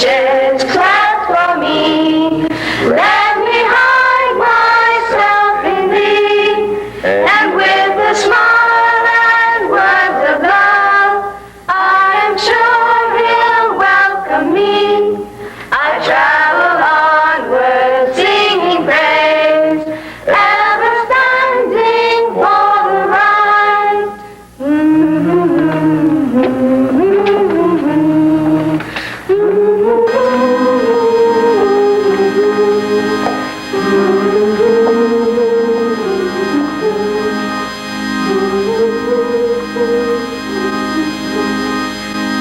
angels clap for me. Let me hide myself in thee, and with a smile and words of love, I am sure he'll welcome me. I travel onward singing praise, ever standing for the right.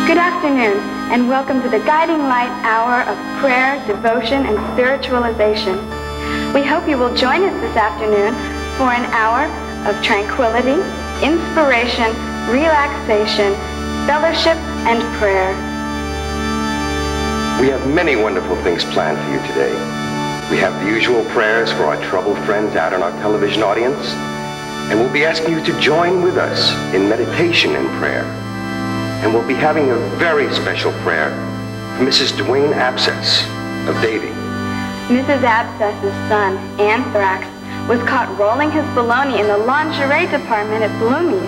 Good afternoon, and welcome to the Guiding Light Hour of prayer, devotion, and spiritualization. We hope you will join us this afternoon for an hour of tranquility, inspiration, relaxation, fellowship, and prayer. We have many wonderful things planned for you today. We have the usual prayers for our troubled friends out in our television audience, and we'll be asking you to join with us in meditation and prayer. And we'll be having a very special prayer for Mrs. Dwayne Abscess of Davie. Mrs. Abscess's son, Anthrax, was caught rolling his bologna in the lingerie department at Bloomie's.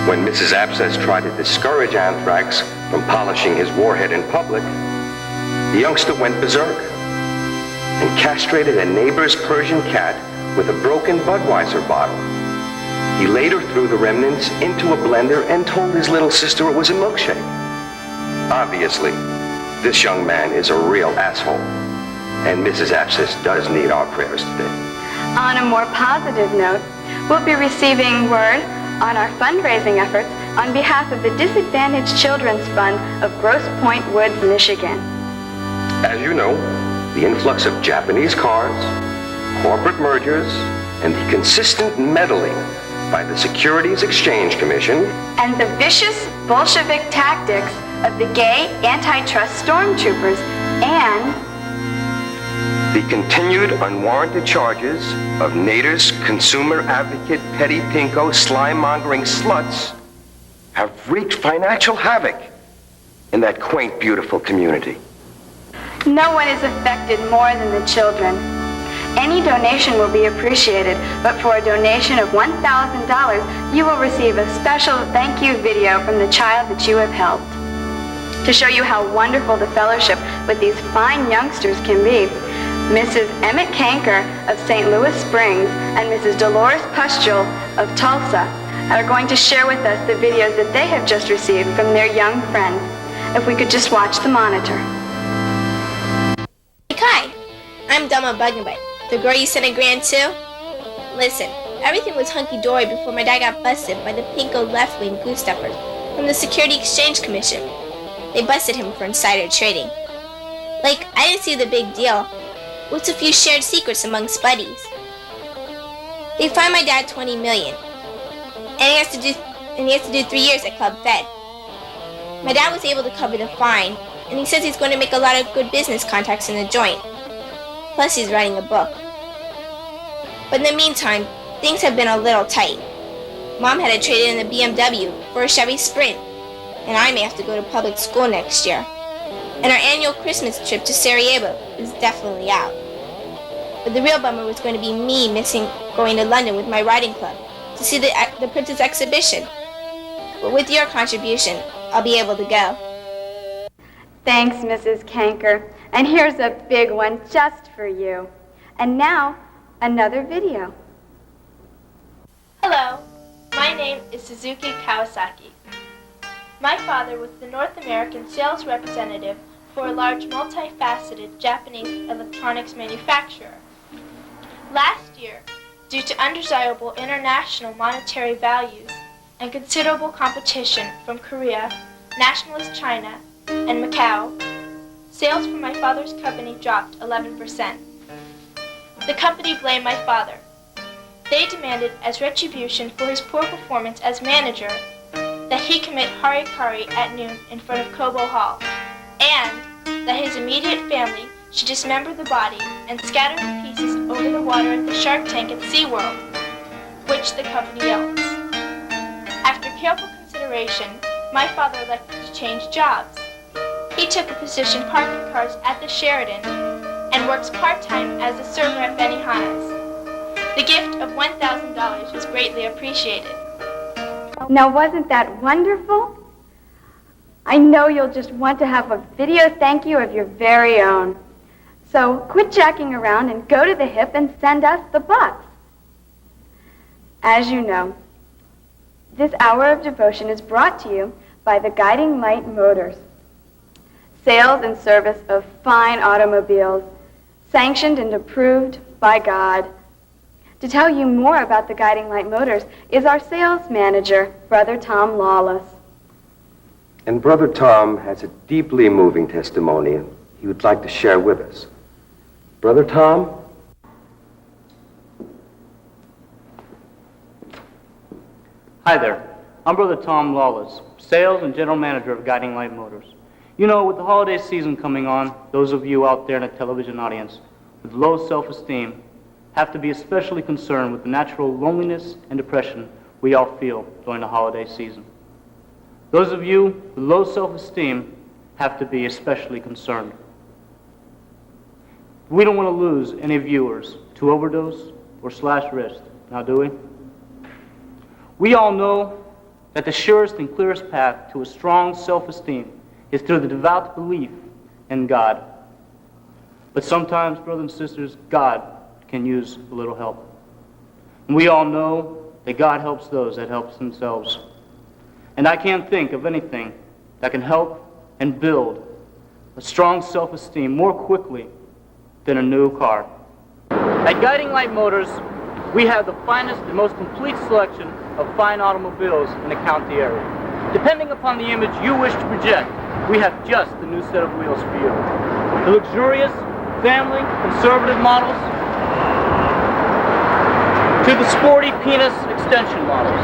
When Mrs. Abscess tried to discourage Anthrax from polishing his warhead in public, the youngster went berserk and castrated a neighbor's Persian cat with a broken Budweiser bottle. He later threw the remnants into a blender and told his little sister it was a milkshake. Obviously, this young man is a real asshole, and Mrs. Abscess does need our prayers today. On a more positive note, we'll be receiving word on our fundraising efforts on behalf of the Disadvantaged Children's Fund of Grosse Pointe Woods, Michigan. As you know, the influx of Japanese cars, corporate mergers, and the consistent meddling by the Securities Exchange Commission, and the vicious Bolshevik tactics of the gay antitrust stormtroopers, and the continued unwarranted charges of Nader's consumer advocate petty pinko slime-mongering sluts have wreaked financial havoc in that quaint, beautiful community. no one is affected more than the children. Any donation will be appreciated, but for a donation of $1,000, you will receive a special thank you video from the child that you have helped. To show you how wonderful the fellowship with these fine youngsters can be, Mrs. Emmett Kanker of St. Louis Springs and Mrs. Dolores Pustule of Tulsa are going to share with us the videos that they have just received from their young friends. If we could just watch the monitor. Hi, I'm Dama Bugnabutt, the girl you sent a grand to. Listen, everything was hunky-dory before my dad got busted by the pinko left-wing goose-steppers from the Securities Exchange Commission. They busted him for insider trading. Like, I didn't see the big deal. What's a few shared secrets amongst buddies? They fined my dad $20 million, and he has to do 3 years at Club Fed. My dad was able to cover the fine, and he says he's going to make a lot of good business contacts in the joint. Plus, he's writing a book. But in the meantime, things have been a little tight. Mom had to trade in a BMW for a Chevy Sprint, and I may have to go to public school next year. And our annual Christmas trip to Sarajevo is definitely out. But the real bummer was going to be me missing going to London with my writing club to see the Princess exhibition. But with your contribution, I'll be able to go. Thanks, Mrs. Kanker. And here's a big one just for you. And now, another video. Hello, my name is Suzuki Kawasaki. My father was the North American sales representative for a large multifaceted Japanese electronics manufacturer. Last year, due to undesirable international monetary values and considerable competition from Korea, nationalist China, and Macau, sales for my father's company dropped 11%. The company blamed my father. They demanded as retribution for his poor performance as manager that he commit harikari at noon in front of Kobo Hall, and that his immediate family should dismember the body and scatter the pieces over the water at the Shark Tank at SeaWorld, which the company owns. After careful consideration, my father elected to change jobs. He took a position parking cars at the Sheraton and works part-time as a server at Benihana's. The gift of $1,000 was greatly appreciated. Now, wasn't that wonderful? I know you'll just want to have a video thank you of your very own. So quit jacking around and go to the hip and send us the bucks. As you know, this hour of devotion is brought to you by the Guiding Light Motors, sales and service of fine automobiles, sanctioned and approved by God. To tell you more about the Guiding Light Motors is our sales manager, Brother Tom Lawless. And Brother Tom has a deeply moving testimony he would like to share with us. Brother Tom? Hi there. I'm Brother Tom Lawless, sales and general manager of Guiding Light Motors. You know, with the holiday season coming on, those of you out there in the television audience with low self-esteem have to be especially concerned with the natural loneliness and depression we all feel during the holiday season. Those of you with low self-esteem have to be especially concerned. We don't want to lose any viewers to overdose or slash wrist, now do we? We all know that the surest and clearest path to a strong self-esteem is through the devout belief in God. But sometimes, brothers and sisters, God can use a little help. And we all know that God helps those that help themselves. And I can't think of anything that can help and build a strong self-esteem more quickly than a new car. At Guiding Light Motors, we have the finest and most complete selection of fine automobiles in the county area. Depending upon the image you wish to project, we have just the new set of wheels for you. The luxurious, family, conservative models to the sporty penis extension models.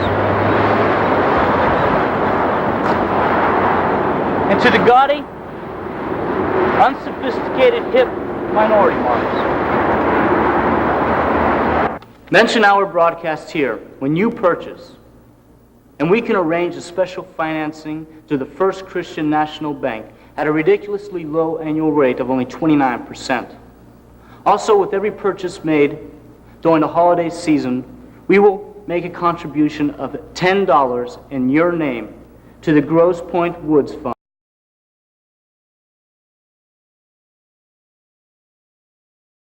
And to the gaudy, unsophisticated hip minority models. Mention our broadcast here when you purchase, and we can arrange a special financing to the First Christian National Bank at a ridiculously low annual rate of only 29%. Also, with every purchase made during the holiday season, we will make a contribution of $10 in your name to the Grosse Pointe Woods Fund.